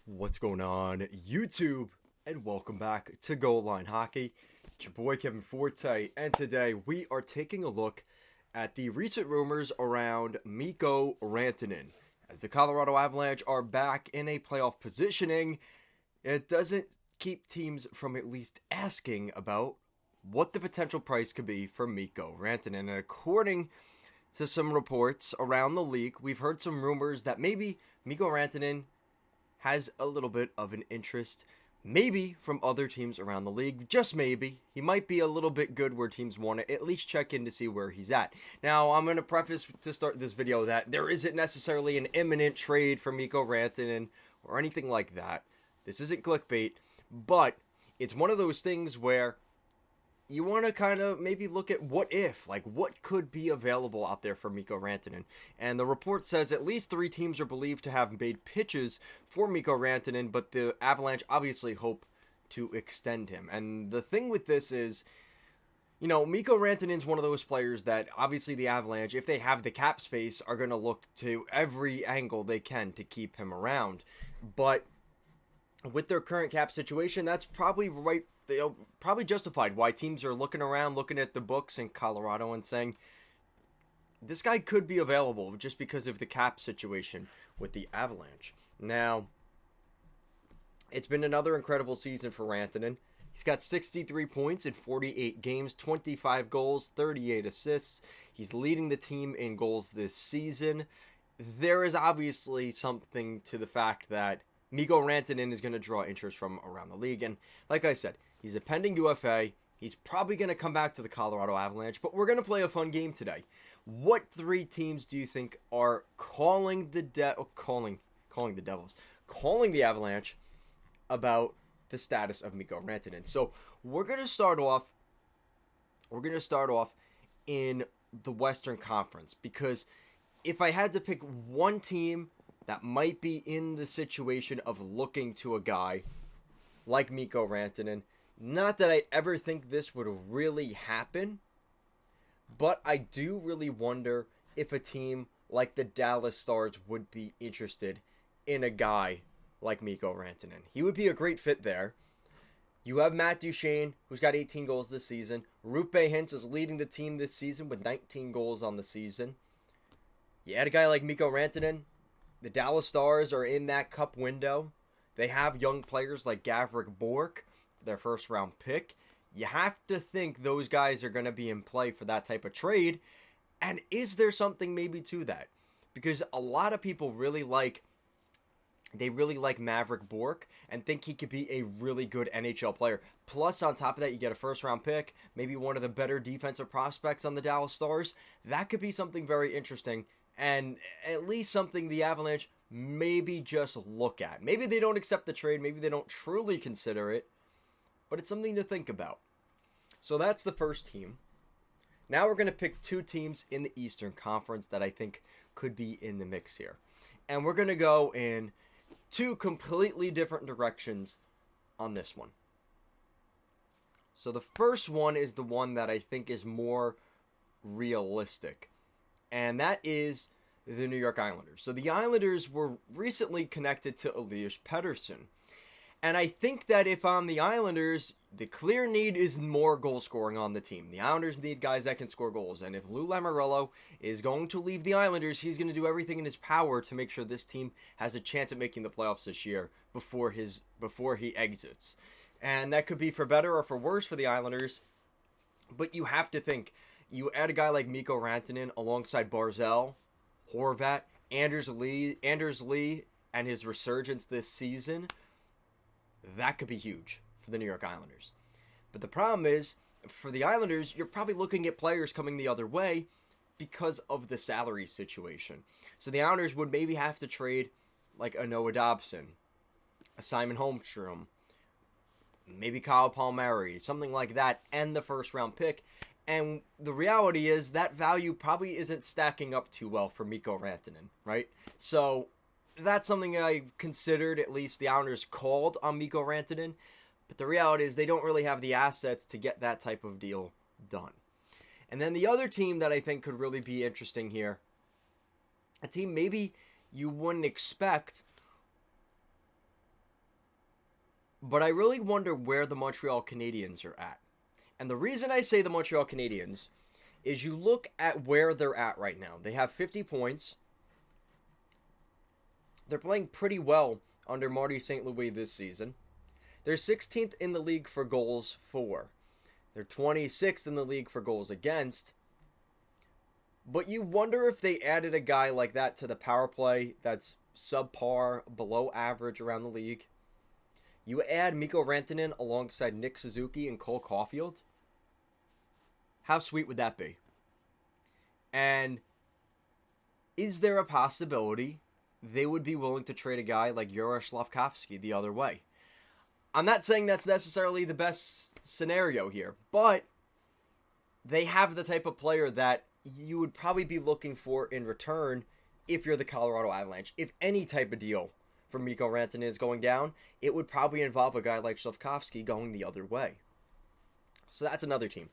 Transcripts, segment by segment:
What's going on, YouTube? And welcome back to Goal Line Hockey. It's your boy Kevin Forte, and today we are taking a look at the recent rumors around Mikko Rantanen. As the Colorado Avalanche are back in a playoff positioning, it doesn't keep teams from at least asking about what the potential price could be for Mikko Rantanen. And according to some reports around the league, we've heard some rumors that maybe Mikko Rantanen has a little bit of an interest, maybe from other teams around the league. Just maybe. He might be a little bit good where teams want to at least check in to see where he's at. Now, I'm going to preface to start this video that there isn't necessarily an imminent trade for Mikko Rantanen or anything like that. This isn't clickbait, but it's one of those things where you want to kind of maybe look at what if, like what could be available out there for Mikko Rantanen. And the report says at least 3 teams are believed to have made pitches for Mikko Rantanen, but the Avalanche obviously hope to extend him. And the thing with this is, Mikko Rantanen's one of those players that obviously the Avalanche, if they have the cap space, are going to look to every angle they can to keep him around. But with their current cap situation, that's probably right. Probably justified why teams are looking around, looking at the books in Colorado and saying, this guy could be available just because of the cap situation with the Avalanche. Now, it's been another incredible season for Rantanen. He's got 63 points in 48 games, 25 goals, 38 assists. He's leading the team in goals this season. There is obviously something to the fact that Mikko Rantanen is going to draw interest from around the league. And like I said, he's a pending UFA. He's probably going to come back to the Colorado Avalanche, but we're going to play a fun game today. What 3 teams do you think are calling the Avalanche about the status of Mikko Rantanen? So we're going to start off in the Western Conference, because if I had to pick one team that might be in the situation of looking to a guy like Mikko Rantanen, not that I ever think this would really happen, but I do really wonder if a team like the Dallas Stars would be interested in a guy like Mikko Rantanen. He would be a great fit there. You have Matt Duchene, who's got 18 goals this season. Roope Hintz is leading the team this season with 19 goals on the season. You add a guy like Mikko Rantanen. The Dallas Stars are in that cup window. They have young players like Gavrek Bork, their first round pick. You have to think those guys are going to be in play for that type of trade. And is there something maybe to that? Because a lot of people really like Maverick Bork and think he could be a really good NHL player. Plus, on top of that, you get a first round pick, maybe one of the better defensive prospects on the Dallas Stars. That could be something very interesting, and at least something the Avalanche maybe just look at. Maybe they don't accept the trade, maybe they don't truly consider it, but it's something to think about. So that's the first team. Now we're going to pick 2 teams in the Eastern Conference that I think could be in the mix here. And we're going to go in 2 completely different directions on this one. So the first one is the one that I think is more realistic, and that is the New York Islanders. So the Islanders were recently connected to Elias Pettersson. And I think that if I'm the Islanders, the clear need is more goal scoring on the team. The Islanders need guys that can score goals. And if Lou Lamoriello is going to leave the Islanders, he's going to do everything in his power to make sure this team has a chance at making the playoffs this year before he exits. And that could be for better or for worse for the Islanders. But you have to think, you add a guy like Mikko Rantanen alongside Barzal, Horvat, Anders Lee, and his resurgence this season, that could be huge for the New York Islanders. But the problem is, for the Islanders, you're probably looking at players coming the other way because of the salary situation. So the Islanders would maybe have to trade like a Noah Dobson, a Simon Holmstrom, maybe Kyle Palmieri, something like that, and the first round pick. And the reality is that value probably isn't stacking up too well for Mikko Rantanen, right? So that's something I considered. At least the Islanders called on Mikko Rantanen, but the reality is they don't really have the assets to get that type of deal done. And then the other team that I think could really be interesting here, a team maybe you wouldn't expect, But I really wonder where the Montreal Canadiens are at. And the reason I say the Montreal Canadiens is you look at where they're at right now. They have 50 points. They're playing pretty well under Marty St. Louis this season. They're 16th in the league for goals for. They're 26th in the league for goals against. But you wonder if they added a guy like that to the power play that's subpar, below average around the league. You add Mikko Rantanen alongside Nick Suzuki and Cole Caulfield. How sweet would that be? And is there a possibility they would be willing to trade a guy like Yuri Slafkovsky the other way? I'm not saying that's necessarily the best scenario here, but they have the type of player that you would probably be looking for in return if you're the Colorado Avalanche. If any type of deal for Mikko Rantanen is going down, it would probably involve a guy like Slafkovsky going the other way. So that's another team.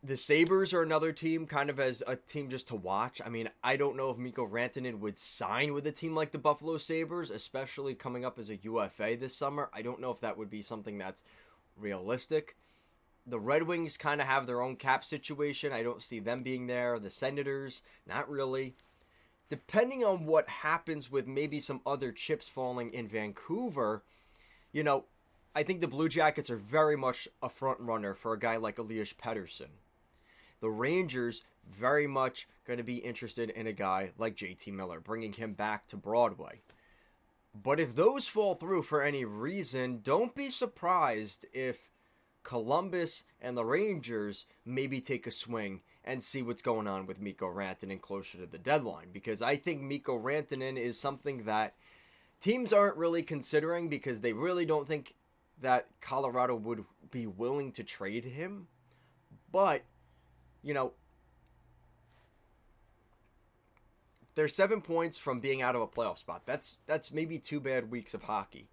The Sabres are another team, kind of as a team just to watch. I mean, I don't know if Mikko Rantanen would sign with a team like the Buffalo Sabres, especially coming up as a UFA this summer. I don't know if that would be something that's realistic. The Red Wings kind of have their own cap situation. I don't see them being there. The Senators, not really. Depending on what happens with maybe some other chips falling in Vancouver, you know, I think the Blue Jackets are very much a front runner for a guy like Elias Pettersson. The Rangers very much going to be interested in a guy like JT Miller, bringing him back to Broadway. But if those fall through for any reason, don't be surprised if Columbus and the Rangers maybe take a swing and see what's going on with Mikko Rantanen closer to the deadline. Because I think Mikko Rantanen is something that teams aren't really considering because they really don't think that Colorado would be willing to trade him. But, you know, they're 7 points from being out of a playoff spot. That's maybe 2 bad weeks of hockey.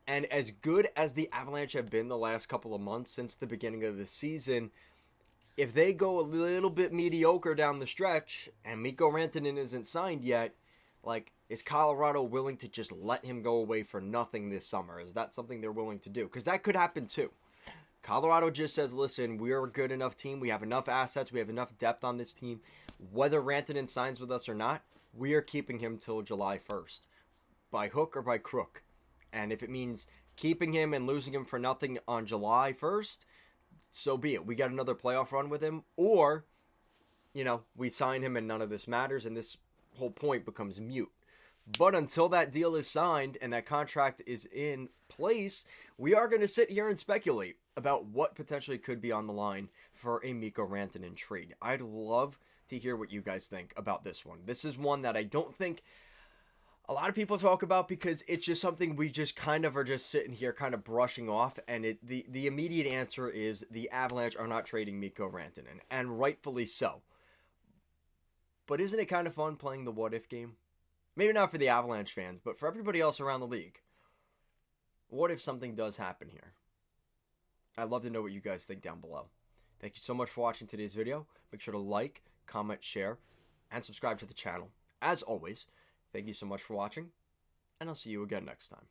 And as good as the Avalanche have been the last couple of months since the beginning of the season, if they go a little bit mediocre down the stretch and Mikko Rantanen isn't signed yet, like, is Colorado willing to just let him go away for nothing this summer? Is that something they're willing to do? Because that could happen too. Colorado just says, listen, we're a good enough team. We have enough assets. We have enough depth on this team. Whether Rantanen signs with us or not, we are keeping him till July 1st. By hook or by crook. And if it means keeping him and losing him for nothing on July 1st, so be it. We got another playoff run with him. Or, you know, we sign him and none of this matters and this whole point becomes moot. But until that deal is signed and that contract is in place, we are going to sit here and speculate about what potentially could be on the line for a Mikko Rantanen trade. I'd love to hear what you guys think about this one. This is one that I don't think a lot of people talk about because it's just something we just kind of are just sitting here kind of brushing off. And the immediate answer is the Avalanche are not trading Mikko Rantanen, and rightfully so. But isn't it kind of fun playing the what if game? Maybe not for the Avalanche fans, but for everybody else around the league. What if something does happen here? I'd love to know what you guys think down below. Thank you so much for watching today's video. Make sure to like, comment, share, and subscribe to the channel. As always, thank you so much for watching, and I'll see you again next time.